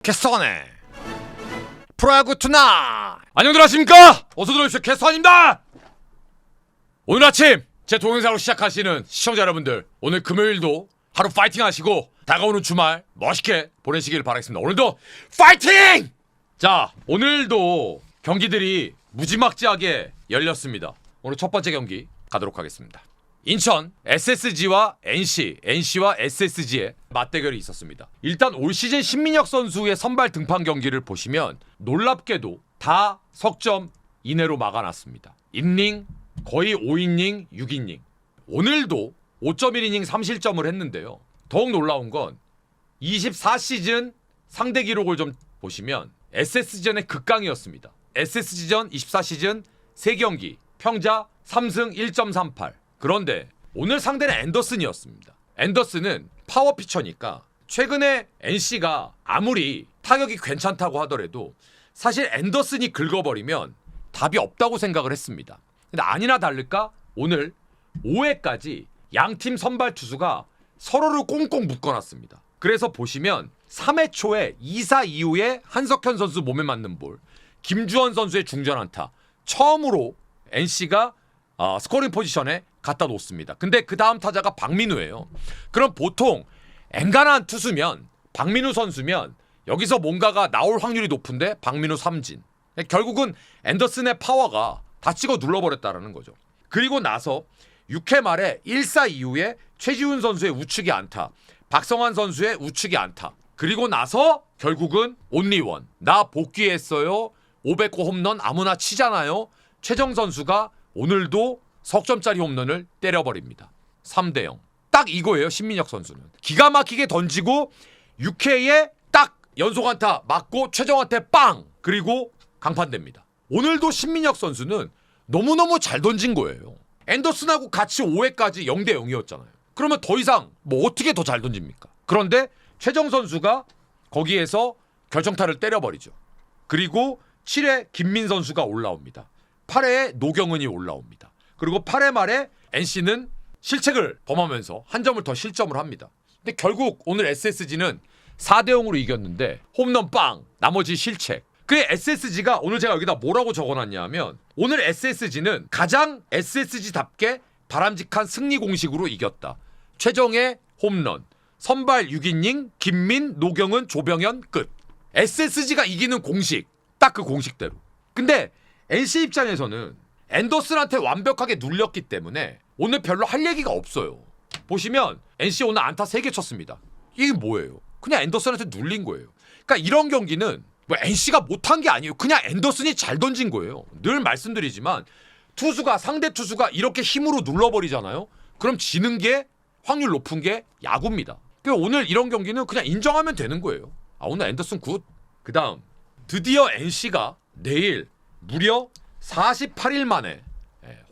캐스터네 프로야구 투나 안녕들 하십니까? 어서 들어오십시오. 캐스터입니다. 오늘 아침 제 동영상으로 시작하시는 시청자 여러분들, 오늘 금요일도 하루 파이팅 하시고 다가오는 주말 멋있게 보내시길 바라겠습니다. 오늘도 파이팅! 자, 오늘도 경기들이 무지막지하게 열렸습니다. 오늘 첫 번째 경기 가도록 하겠습니다. 인천 SSG와 NC와 SSG의 맞대결이 있었습니다. 일단 올 시즌 신민혁 선수의 선발 등판 경기를 보시면 놀랍게도 다 석점 이내로 막아놨습니다. 인닝 거의 5이닝 6이닝. 오늘도 5.1이닝 3실점을 했는데요. 더욱 놀라운 건 24시즌 상대 기록을 좀 보시면 SSG전의 극강이었습니다. SSG전 24시즌 3경기 평자 3승 1.38. 그런데 오늘 상대는 앤더슨이었습니다. 앤더슨은 파워 피처니까 최근에 NC가 아무리 타격이 괜찮다고 하더라도 사실 앤더슨이 긁어버리면 답이 없다고 생각을 했습니다. 근데 아니나 다를까 오늘 5회까지 양팀 선발 투수가 서로를 꽁꽁 묶어놨습니다. 그래서 보시면 3회 초에 2사 이후에 한석현 선수 몸에 맞는 볼, 김주원 선수의 중전 안타, 처음으로 NC가 스코링 포지션에 갖다 놓습니다. 근데 그 다음 타자가 박민우예요. 그럼 보통 엔간한 투수면 박민우 선수면 여기서 뭔가가 나올 확률이 높은데 박민우 삼진. 결국은 앤더슨의 파워가 다 찍어 눌러버렸다는 거죠. 그리고 나서 6회 말에 1사 이후에 최지훈 선수의 우측이 안타, 박성환 선수의 우측이 안타. 그리고 나서 결국은 온리원. 나 복귀했어요. 500호 홈런 아무나 치잖아요. 최정 선수가 오늘도 석점짜리 홈런을 때려버립니다. 3대0. 딱 이거예요. 신민혁 선수는. 기가 막히게 던지고 6회에 딱 연속 안타 맞고 최정한테 빵! 그리고 강판됩니다. 오늘도 신민혁 선수는 너무너무 잘 던진 거예요. 앤더슨하고 같이 5회까지 0대0이었잖아요. 그러면 더 이상 뭐 어떻게 더 잘 던집니까? 그런데 최정 선수가 거기에서 결정타를 때려버리죠. 그리고 7회 김민 선수가 올라옵니다. 8회에 노경은이 올라옵니다. 그리고 8회 말에 NC는 실책을 범하면서 한 점을 더 실점을 합니다. 근데 결국 오늘 SSG는 4대0으로 이겼는데 홈런 빵! 나머지 실책. 그 SSG가 오늘 제가 여기다 뭐라고 적어놨냐면 오늘 SSG는 가장 SSG답게 바람직한 승리 공식으로 이겼다. 최정의 홈런, 선발 6이닝, 김민, 노경은, 조병현 끝. SSG가 이기는 공식, 딱 그 공식대로. 근데 NC 입장에서는 앤더슨한테 완벽하게 눌렸기 때문에 오늘 별로 할 얘기가 없어요. 보시면 NC 오늘 안타 3개 쳤습니다. 이게 뭐예요? 그냥 앤더슨한테 눌린 거예요. 그러니까 이런 경기는 뭐 NC가 못한 게 아니에요. 그냥 앤더슨이 잘 던진 거예요. 늘 말씀드리지만 상대 투수가 이렇게 힘으로 눌러버리잖아요. 그럼 지는 게 확률 높은 게 야구입니다. 그러니까 오늘 이런 경기는 그냥 인정하면 되는 거예요. 오늘 앤더슨 굿. 그 다음 드디어 NC가 내일 무려 48일 만에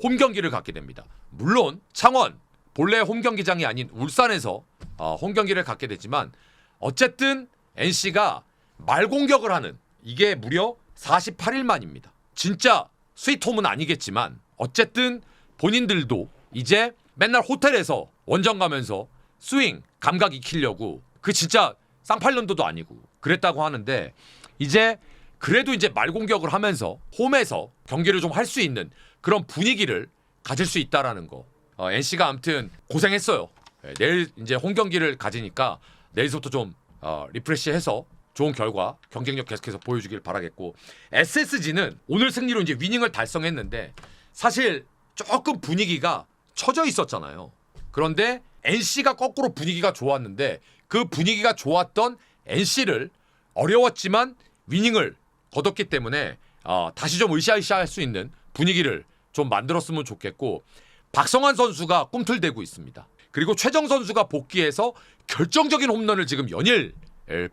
홈 경기를 갖게 됩니다. 물론 창원 본래 홈 경기장이 아닌 울산에서 홈 경기를 갖게 되지만 어쨌든 NC가 말공격을 하는 이게 무려 48일 만입니다. 진짜 스위트홈은 아니겠지만 어쨌든 본인들도 이제 맨날 호텔에서 원정 가면서 스윙 감각 익히려고 그 진짜 쌍팔년도도 아니고 그랬다고 하는데 이제 그래도 이제 말공격을 하면서 홈에서 경기를 좀 할 수 있는 그런 분위기를 가질 수 있다라는 거. NC가 아무튼 고생했어요. 내일 이제 홈 경기를 가지니까 내일부터 좀 리프레시해서 좋은 결과, 경쟁력 계속해서 보여주길 바라겠고 SSG는 오늘 승리로 이제 위닝을 달성했는데 사실 조금 분위기가 처져 있었잖아요. 그런데 NC가 거꾸로 분위기가 좋았는데 그 분위기가 좋았던 NC를 어려웠지만 위닝을 거뒀기 때문에 다시 좀 으쌰으쌰할 수 있는 분위기를 좀 만들었으면 좋겠고 박성환 선수가 꿈틀대고 있습니다. 그리고 최정 선수가 복귀해서 결정적인 홈런을 지금 연일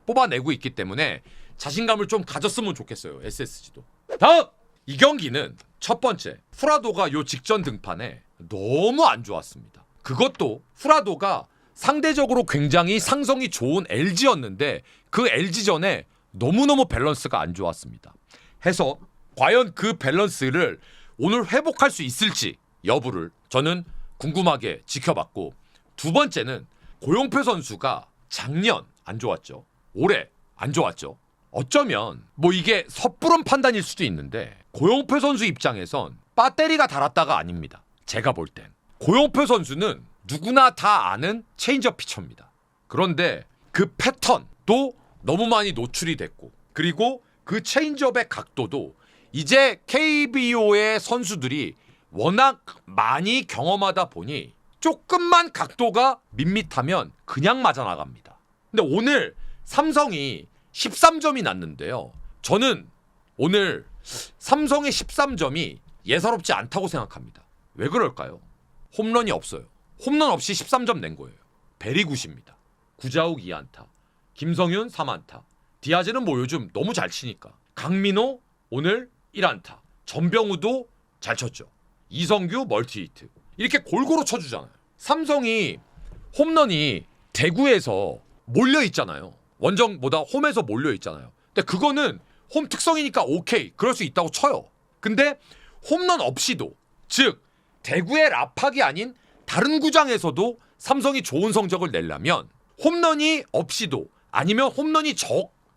뽑아내고 있기 때문에 자신감을 좀 가졌으면 좋겠어요. SSG도. 다음! 이 경기는 첫 번째 후라도가 요 직전 등판에 너무 안 좋았습니다. 그것도 후라도가 상대적으로 굉장히 상성이 좋은 LG였는데 그 LG전에 너무너무 밸런스가 안 좋았습니다. 해서 과연 그 밸런스를 오늘 회복할 수 있을지 여부를 저는 궁금하게 지켜봤고 두 번째는 고용표 선수가 작년 안 좋았죠. 올해 안 좋았죠. 어쩌면 뭐 이게 섣부른 판단일 수도 있는데 고영표 선수 입장에선 배터리가 닳았다가 아닙니다. 제가 볼 땐 고영표 선수는 누구나 다 아는 체인지업 피처입니다. 그런데 그 패턴도 너무 많이 노출이 됐고, 그리고 그 체인지업의 각도도 이제 KBO의 선수들이 워낙 많이 경험하다 보니 조금만 각도가 밋밋하면 그냥 맞아 나갑니다. 근데 오늘 삼성이 13점이 났는데요. 저는 오늘 삼성의 13점이 예사롭지 않다고 생각합니다. 왜 그럴까요? 홈런이 없어요. 홈런 없이 13점 낸 거예요. 베리굿입니다. 구자욱 2안타, 김성윤 3안타, 디아즈는 뭐 요즘 너무 잘 치니까, 강민호 오늘 1안타, 전병우도 잘 쳤죠. 이성규 멀티히트, 이렇게 골고루 쳐주잖아요. 삼성이 홈런이 대구에서 몰려있잖아요. 원정보다 홈에서 몰려있잖아요. 근데 그거는 홈 특성이니까 오케이, 그럴 수 있다고 쳐요. 근데 홈런 없이도, 즉 대구의 라팍이 아닌 다른 구장에서도 삼성이 좋은 성적을 내려면 홈런이 없이도, 아니면 홈런이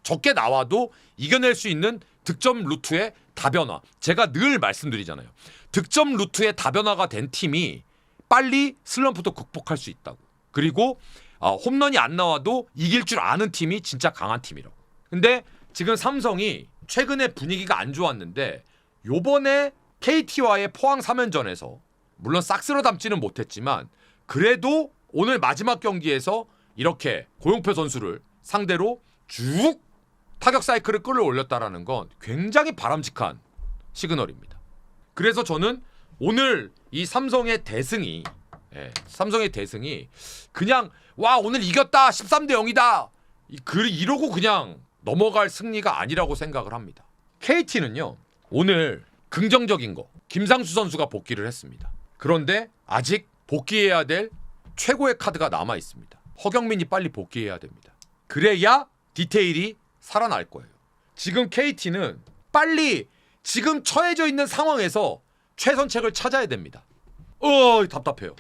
적게 나와도 이겨낼 수 있는 득점 루트의 다변화. 제가 늘 말씀드리잖아요. 득점 루트의 다변화가 된 팀이 빨리 슬럼프도 극복할 수 있다고. 그리고 홈런이 안 나와도 이길 줄 아는 팀이 진짜 강한 팀이라고. 근데 지금 삼성이 최근에 분위기가 안 좋았는데 요번에 KT와의 포항 3연전에서 물론 싹 쓸어 담지는 못했지만 그래도 오늘 마지막 경기에서 이렇게 고영표 선수를 상대로 쭉 타격 사이클을 끌어올렸다라는 건 굉장히 바람직한 시그널입니다. 그래서 저는 오늘 이 삼성의 대승이 그냥 와 오늘 이겼다 13대 0이다 이러고 그냥 넘어갈 승리가 아니라고 생각을 합니다. KT는요 오늘 긍정적인 거, 김상수 선수가 복귀를 했습니다. 그런데 아직 복귀해야 될 최고의 카드가 남아 있습니다. 허경민이 빨리 복귀해야 됩니다. 그래야 디테일이 살아날 거예요. 지금 KT는 빨리 지금 처해져 있는 상황에서 최선책을 찾아야 됩니다. 답답해요.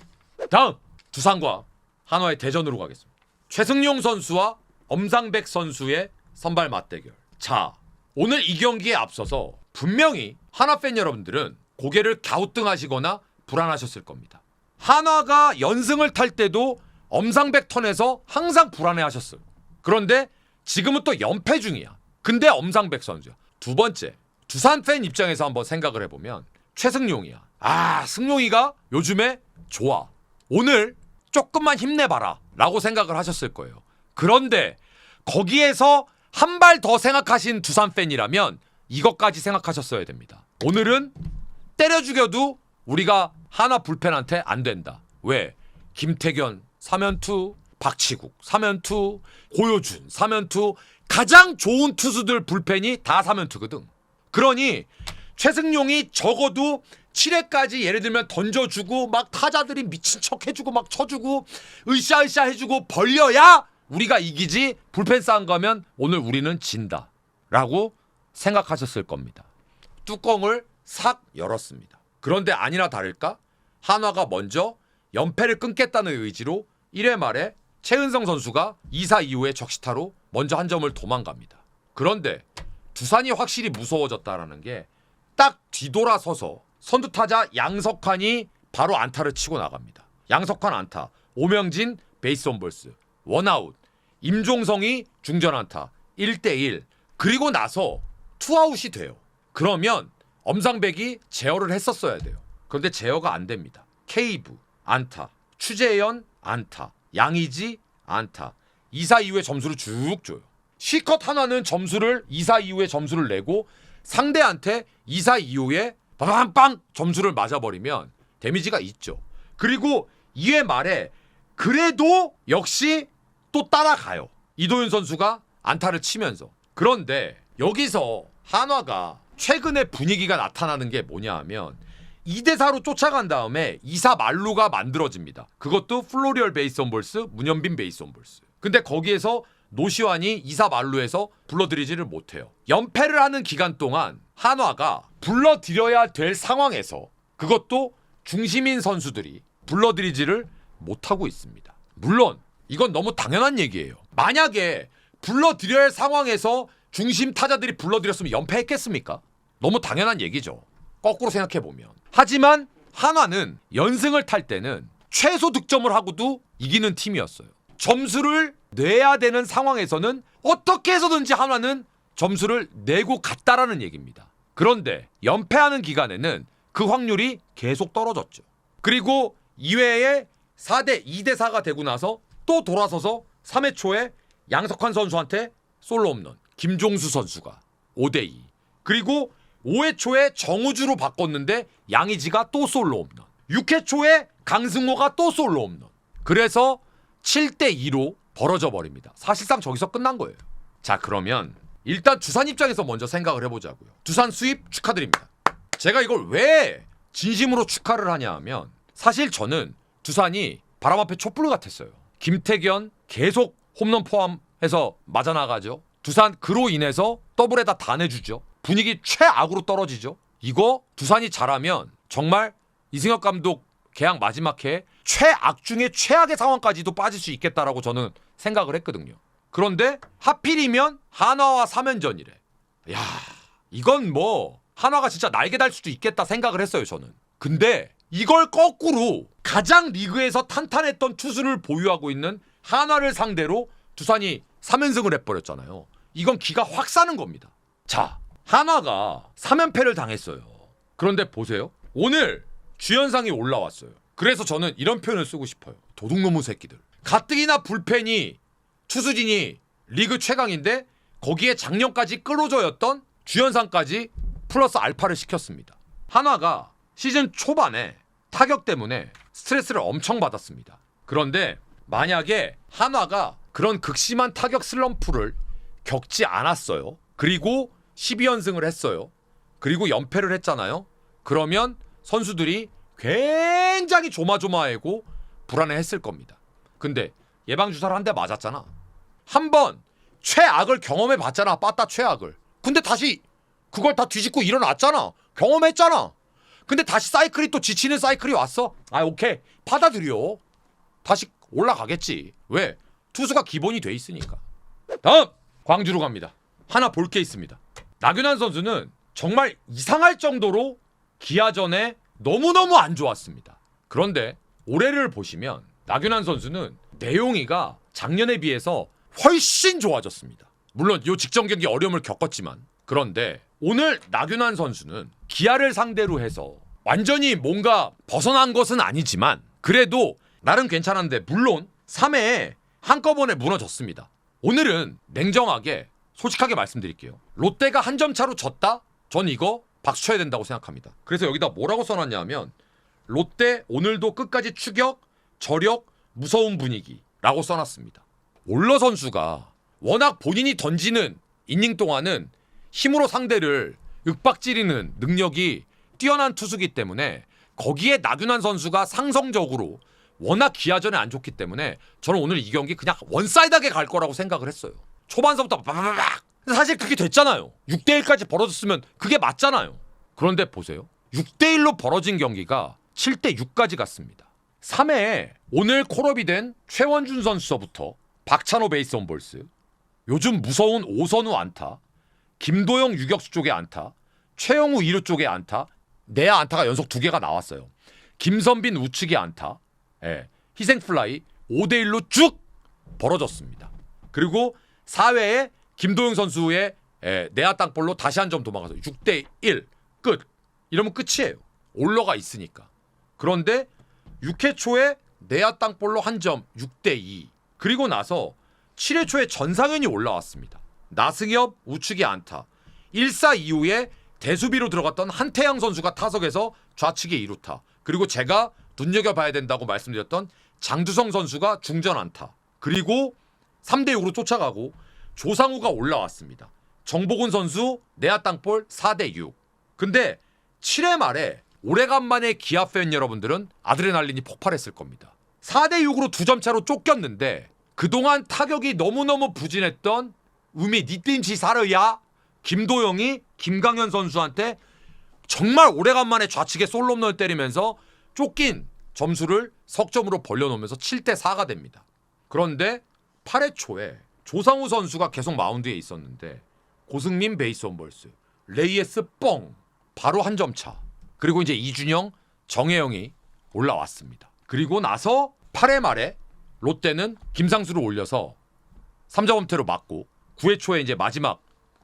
다음 두산과 한화의 대전으로 가겠습니다. 최승용 선수와 엄상백 선수의 선발 맞대결. 자, 오늘 이 경기에 앞서서 분명히 한화 팬 여러분들은 고개를 갸우뚱하시거나 불안하셨을 겁니다. 한화가 연승을 탈 때도 엄상백 턴에서 항상 불안해하셨어요. 그런데 지금은 또 연패 중이야. 근데 엄상백 선수야. 두 번째, 두산 팬 입장에서 한번 생각을 해보면 최승용이야. 승용이가 요즘에 좋아. 오늘 조금만 힘내봐라 라고 생각을 하셨을 거예요. 그런데 거기에서 한 발 더 생각하신 두산 팬이라면 이것까지 생각하셨어야 됩니다. 오늘은 때려 죽여도 우리가 한화 불펜한테 안 된다. 왜? 김태견 3연투, 박치국 3연투, 고효준 3연투, 가장 좋은 투수들 불펜이 다 3연투거든. 그러니 최승용이 적어도 7회까지 예를 들면 던져주고 막 타자들이 미친 척 해주고 막 쳐주고 으쌰으쌰 해주고 벌려야 우리가 이기지, 불펜 싸움 가면 오늘 우리는 진다 라고 생각하셨을 겁니다. 뚜껑을 싹 열었습니다. 그런데 아니나 다를까 한화가 먼저 연패를 끊겠다는 의지로 1회 말에 최은성 선수가 2사 이후에 적시타로 먼저 한 점을 도망갑니다. 그런데 두산이 확실히 무서워졌다라는 게 딱 뒤돌아서서 선두타자 양석환이 바로 안타를 치고 나갑니다. 양석환 안타, 오명진 베이스 온볼스, 원아웃, 임종성이 중전 안타, 1대1. 그리고 나서 투아웃이 돼요. 그러면 엄상백이 제어를 했었어야 돼요. 그런데 제어가 안 됩니다. 케이브 안타, 추재현 안타, 양의지 안타. 2사 이후에 점수를 쭉 줘요. 시컷 하나는 점수를 2사 이후에 점수를 내고 상대한테 2사 이후에 빵빵 점수를 맞아버리면 데미지가 있죠. 그리고 2회 말에 그래도 역시 또 따라가요. 이도윤 선수가 안타를 치면서. 그런데 여기서 한화가 최근에 분위기가 나타나는 게 뭐냐 하면 2대4로 쫓아간 다음에 2사 만루가 만들어집니다. 그것도 플로리얼 베이스 온볼스, 문현빈 베이스 온볼스. 근데 거기에서 노시환이 2사 만루에서 불러들이지를 못해요. 연패를 하는 기간 동안 한화가 불러들여야 될 상황에서 그것도 중심인 선수들이 불러들이지를 못하고 있습니다. 물론 이건 너무 당연한 얘기예요. 만약에 불러들여야 할 상황에서 중심 타자들이 불러들였으면 연패했겠습니까? 너무 당연한 얘기죠. 거꾸로 생각해보면. 하지만 한화는 연승을 탈 때는 최소 득점을 하고도 이기는 팀이었어요. 점수를 내야 되는 상황에서는 어떻게 해서든지 한화는 점수를 내고 갔다라는 얘기입니다. 그런데 연패하는 기간에는 그 확률이 계속 떨어졌죠. 그리고 2회에 2대 4가 되고 나서 또 돌아서서 3회 초에 양석환 선수한테 솔로 홈런, 김종수 선수가 5대 2. 그리고 5회 초에 정우주로 바꿨는데 양의지가 또 솔로 홈런. 6회 초에 강승호가 또 솔로 홈런. 그래서 7대 2로 벌어져 버립니다. 사실상 저기서 끝난 거예요. 자, 그러면 일단 두산 입장에서 먼저 생각을 해보자고요. 두산 수입 축하드립니다. 제가 이걸 왜 진심으로 축하를 하냐 하면 사실 저는 두산이 바람 앞에 촛불 같았어요. 김태견 계속 홈런 포함해서 맞아나가죠. 두산 그로 인해서 더블에다 다 내주죠. 분위기 최악으로 떨어지죠. 이거 두산이 잘하면 정말 이승엽 감독 계약 마지막 해 최악 중에 최악의 상황까지도 빠질 수 있겠다라고 저는 생각을 했거든요. 그런데 하필이면 한화와 3연전이래. 야, 이건 뭐 한화가 진짜 날개 달 수도 있겠다 생각을 했어요, 저는. 근데 이걸 거꾸로 가장 리그에서 탄탄했던 투수를 보유하고 있는 한화를 상대로 두산이 3연승을 해버렸잖아요. 이건 기가 확 사는 겁니다. 자, 한화가 3연패를 당했어요. 그런데 보세요. 오늘 주연상이 올라왔어요. 그래서 저는 이런 표현을 쓰고 싶어요. 도둑놈의 새끼들. 가뜩이나 불펜이 투수진이 리그 최강인데 거기에 작년까지 끌어줘였던 주연상까지 플러스 알파를 시켰습니다. 한화가 시즌 초반에 타격 때문에 스트레스를 엄청 받았습니다. 그런데 만약에 한화가 그런 극심한 타격 슬럼프를 겪지 않았어요. 그리고 12연승을 했어요. 그리고 연패를 했잖아요. 그러면 선수들이 굉장히 조마조마하고 불안해했을 겁니다. 근데 예방주사를 한 대 맞았잖아. 한번 최악을 경험해봤잖아. 빠따 최악을. 근데 다시 그걸 다 뒤집고 일어났잖아. 경험했잖아. 근데 다시 사이클이 또 지치는 사이클이 왔어. 아, 오케이. 받아들여. 다시 올라가겠지. 왜? 투수가 기본이 돼 있으니까. 다음! 광주로 갑니다. 하나 볼 게 있습니다. 나균환 선수는 정말 이상할 정도로 기아전에 너무너무 안 좋았습니다. 그런데 올해를 보시면 나균환 선수는 내용이가 작년에 비해서 훨씬 좋아졌습니다. 물론 요 직전 경기 어려움을 겪었지만 그런데 오늘 나균환 선수는 기아를 상대로 해서 완전히 뭔가 벗어난 것은 아니지만 그래도 나름 괜찮았는데 물론 3회에 한꺼번에 무너졌습니다. 오늘은 냉정하게 솔직하게 말씀드릴게요. 롯데가 한 점 차로 졌다? 전 이거 박수 쳐야 된다고 생각합니다. 그래서 여기다 뭐라고 써놨냐면 롯데 오늘도 끝까지 추격, 저력, 무서운 분위기라고 써놨습니다. 올러 선수가 워낙 본인이 던지는 이닝 동안은 힘으로 상대를 윽박지르는 능력이 뛰어난 투수기 때문에 거기에 나균환 선수가 상성적으로 워낙 기아전에 안 좋기 때문에 저는 오늘 이 경기 그냥 원사이드하게 갈 거라고 생각을 했어요. 초반서부터 빠바바박. 사실 그게 됐잖아요. 6대1까지 벌어졌으면 그게 맞잖아요. 그런데 보세요. 6대1로 벌어진 경기가 7대6까지 갔습니다. 3회에 오늘 콜업이 된 최원준 선수서부터 박찬호 베이스 온볼스, 요즘 무서운 오선우 안타, 김도영 유격수 쪽에 안타, 최영우 2루 쪽에 안타, 내야 안타가 연속 2개가 나왔어요. 김선빈 우측에 안타, 희생플라이 5대1로 쭉 벌어졌습니다. 그리고 4회에 김도영 선수의 내야 땅볼로 다시 한 점 도망가서 6대1 끝. 이러면 끝이에요. 올러가 있으니까. 그런데 6회 초에 내야 땅볼로 한 점 6대2. 그리고 나서 7회 초에 전상현이 올라왔습니다. 나승엽 우측에 안타. 1사 이후에 대수비로 들어갔던 한태양 선수가 타석에서 좌측에 2루타. 그리고 제가 눈여겨봐야 된다고 말씀드렸던 장두성 선수가 중전 안타. 그리고 3대6으로 쫓아가고 조상우가 올라왔습니다. 정복훈 선수 내야 땅볼 4대6. 근데 7회 말에 오래간만에 기아 팬 여러분들은 아드레날린이 폭발했을 겁니다. 4대6으로 2점 차로 쫓겼는데 그동안 타격이 너무너무 부진했던 우미 니띵치 사르야 김도영이 김강현 선수한테 정말 오래간만에 좌측에 솔로 홈런을 때리면서 쫓긴 점수를 석점으로 벌려놓으면서 7대4가 됩니다. 그런데 8회 초에 조상우 선수가 계속 마운드에 있었는데 고승민 베이스 원볼스, 레이에스 뻥 바로 한 점 차. 그리고 이제 이준영, 정혜영이 올라왔습니다. 그리고 나서 8회 말에 롯데는 김상수를 올려서 3자 범퇴로 맞고 9회 초에 이제 마지막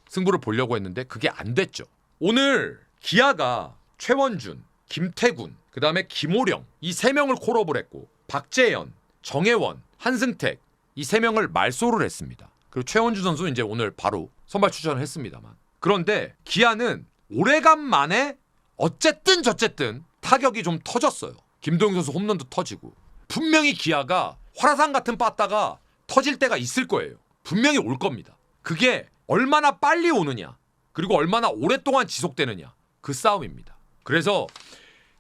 승부를 보려고 했는데 그게 안 됐죠. 오늘 기아가 최원준, 김태군, 그 다음에 김호령 이 3명을 콜업을 했고 박재현, 정혜원, 한승택 이 3명을 말소를 했습니다. 그리고 최원준 선수는 이제 오늘 바로 선발 출전을 했습니다만, 그런데 기아는 오래간만에 어쨌든 저쨌든 타격이 좀 터졌어요. 김도영 선수 홈런도 터지고 분명히 기아가 화라산 같은 빠따가 터질 때가 있을 거예요. 분명히 올 겁니다. 그게 얼마나 빨리 오느냐 그리고 얼마나 오랫동안 지속되느냐 그 싸움입니다. 그래서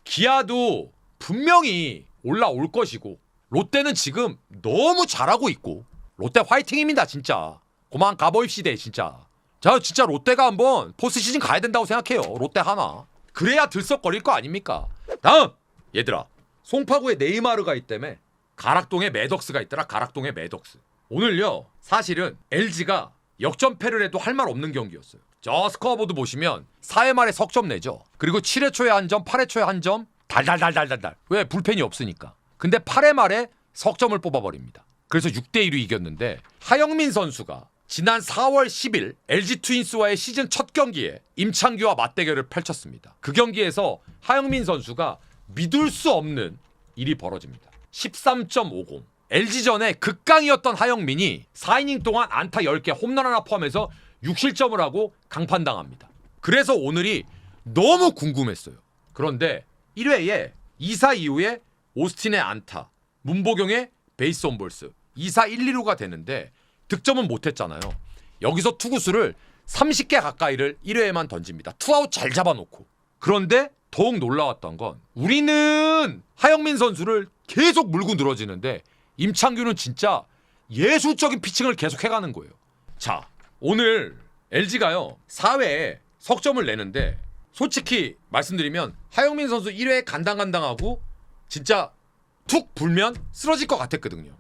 기아도 분명히 올라올 것이고 롯데는 지금 너무 잘하고 있고 롯데 화이팅입니다. 진짜 그만 가보입시다. 진짜 자 진짜 롯데가 한번 포스트시즌 가야 된다고 생각해요. 롯데 하나 그래야 들썩거릴 거 아닙니까? 다음 얘들아, 송파구에 네이마르가 있다며 가락동에 매덕스가 있더라. 가락동에 매덕스. 오늘요 사실은 LG가 역전패를 해도 할 말 없는 경기였어요. 저 스코어보드 보시면 4회 말에 석점 내죠. 그리고 7회 초에 한 점, 8회 초에 한 점, 달달달달달달. 왜? 불펜이 없으니까. 근데 8회 말에 석점을 뽑아버립니다. 그래서 6대2로 이겼는데 하영민 선수가 지난 4월 10일 LG 트윈스와의 시즌 첫 경기에 임창규와 맞대결을 펼쳤습니다. 그 경기에서 하영민 선수가 믿을 수 없는 일이 벌어집니다. 13.50. LG전에 극강이었던 하영민이 4이닝 동안 안타 10개, 홈런 하나 포함해서 6실점을 하고 강판당합니다. 그래서 오늘이 너무 궁금했어요. 그런데 1회에 2사 이후에 오스틴의 안타, 문보경의 베이스 원볼스 2사 1, 2루가 되는데 득점은 못했잖아요. 여기서 투구수를 30개 가까이를 1회에만 던집니다. 투아웃 잘 잡아놓고. 그런데 더욱 놀라웠던 건 우리는 하영민 선수를 계속 물고 늘어지는데 임창규는 진짜 예술적인 피칭을 계속 해가는 거예요. 자, 오늘 LG가요 4회에 석점을 내는데 솔직히 말씀드리면 하영민 선수 1회에 간당간당하고 진짜 툭 불면 쓰러질 것 같았거든요.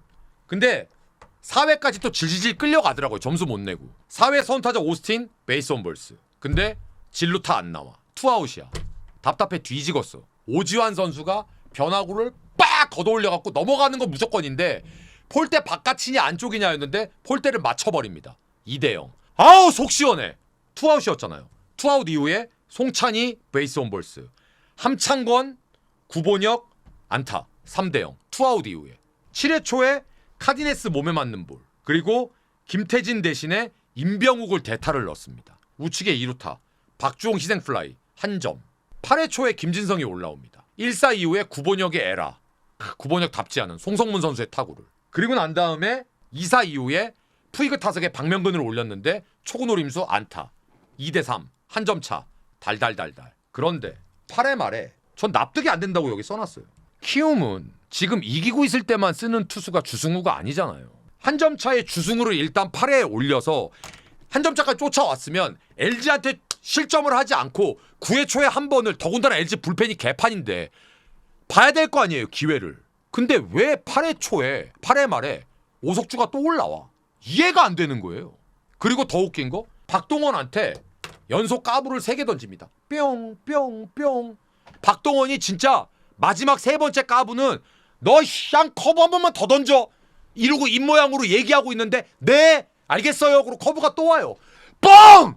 근데 4회까지 또 질질질 끌려가더라고요. 점수 못 내고. 4회 선타자 오스틴 베이스 원볼스. 근데 진루타 안 나와. 투아웃이야. 답답해 뒤지겠어. 오지환 선수가 변화구를 빡 걷어올려갖고 넘어가는 건 무조건인데 폴대 바깥이냐 안쪽이냐였는데 폴대를 맞춰버립니다. 2대0. 아우 속 시원해. 투아웃이었잖아요. 투아웃 이후에 송찬이 베이스 원볼스, 함창건, 구본혁 안타 3대0. 투아웃 이후에 7회 초에 카디네스 몸에 맞는 볼, 그리고 김태진 대신에 임병욱을 대타를 넣습니다. 우측에 2루타 박주홍 희생플라이 1점. 8회 초에 김진성이 올라옵니다. 1사 이후에 구본혁의 에라, 구본혁답지 않은 송성문 선수의 타구를. 그리고 난 다음에 2사 이후에 푸이그 타석에 박명근을 올렸는데 초구 노림수 안타 2대3 한 점 차 달달달달. 그런데 8회 말에 전 납득이 안 된다고 여기 써놨어요. 키움은 지금 이기고 있을 때만 쓰는 투수가 주승우가 아니잖아요. 한 점 차의 주승우를 일단 8회에 올려서 한 점 차까지 쫓아왔으면 LG한테 실점을 하지 않고 9회 초에 한 번을, 더군다나 LG 불펜이 개판인데 봐야 될 거 아니에요, 기회를. 근데 왜 8회 초에 8회 말에 오석주가 또 올라와? 이해가 안 되는 거예요. 그리고 더 웃긴 거 박동원한테 연속 까부를 3개 던집니다. 뿅뿅뿅. 박동원이 진짜 마지막 3번째 까부는 너 샹 커브 한 번만 더 던져 이러고 입모양으로 얘기하고 있는데 네 알겠어요. 그리고 커브가 또 와요. 뻥!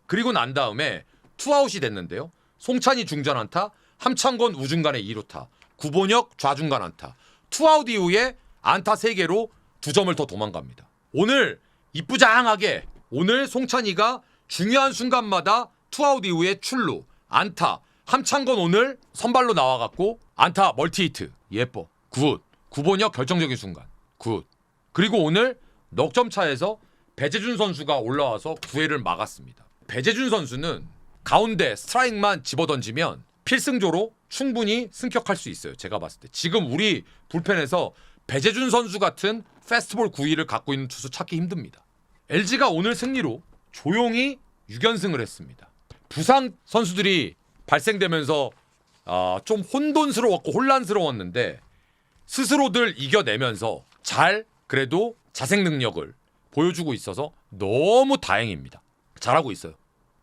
그리고 난 다음에 투아웃이 됐는데요. 송찬이 중전 안타, 함창건 우중간에 2루타, 구본혁 좌중간 안타. 투아웃 이후에 안타 3개로 2점을 더 도망갑니다. 오늘 이쁘장하게 오늘 송찬이가 중요한 순간마다 투아웃 이후에 출루, 안타, 함창건 오늘 선발로 나와갖고 안타 멀티히트 예뻐 굿. 구본혁 결정적인 순간 굿. 그리고 오늘 넉점 차에서 배재준 선수가 올라와서 9회를 막았습니다. 배재준 선수는 가운데 스트라이크만 집어던지면 필승조로 충분히 승격할 수 있어요. 제가 봤을 때 지금 우리 불펜에서 배재준 선수 같은 페스티벌 9위를 갖고 있는 투수 찾기 힘듭니다. LG가 오늘 승리로 조용히 6연승을 했습니다. 부상 선수들이 발생되면서 좀 혼돈스러웠고 혼란스러웠는데 스스로들 이겨내면서 잘 그래도 자생 능력을 보여주고 있어서 너무 다행입니다. 잘하고 있어요.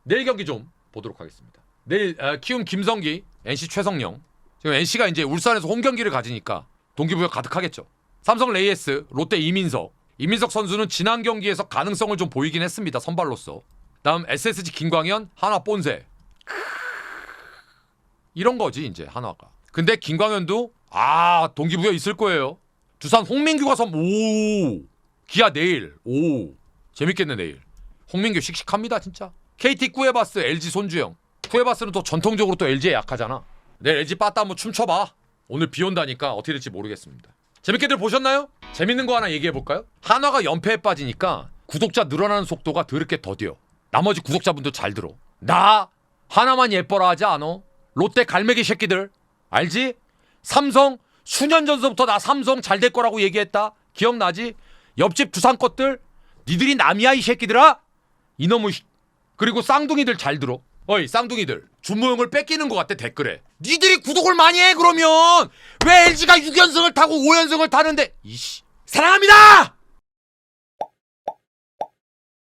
내일 경기 좀 보도록 하겠습니다. 내일 키움 김성기, NC 최성령. 지금 NC가 이제 울산에서 홈 경기를 가지니까 동기부여 가득하겠죠. 삼성 레이에스, 롯데 이민석. 이민석 선수는 지난 경기에서 가능성을 좀 보이긴 했습니다. 선발로서. 다음 SSG 김광현, 한화 본세. 이런 거지 이제 한화가. 근데 김광현도 동기부여 있을 거예요. 두산 홍민규가 기아 내일. 재밌겠네 내일. 홍민규 씩씩합니다 진짜. KT 쿠에바스, LG 손주영. 쿠에바스는 또 전통적으로 또 LG에 약하잖아. 내일 LG 빠따 한번 춤춰봐. 오늘 비 온다니까 어떻게 될지 모르겠습니다. 재밌게들 보셨나요? 재밌는 거 하나 얘기해볼까요? 한화가 연패에 빠지니까 구독자 늘어나는 속도가 더럽게 더뎌. 나머지 구독자분들 잘 들어. 나 하나만 예뻐라 하지 않어? 롯데 갈매기 새끼들 알지? 삼성 수년 전서부터 나 삼성 잘 될 거라고 얘기했다. 기억나지? 옆집 두산 것들 니들이 남이야 이 새끼들아? 이놈의 그리고 쌍둥이들 잘 들어. 어이 쌍둥이들 준모형을 뺏기는 것 같아 댓글에. 니들이 구독을 많이 해 그러면 왜 LG가 6연승을 타고 5연승을 타는데 이씨 사랑합니다.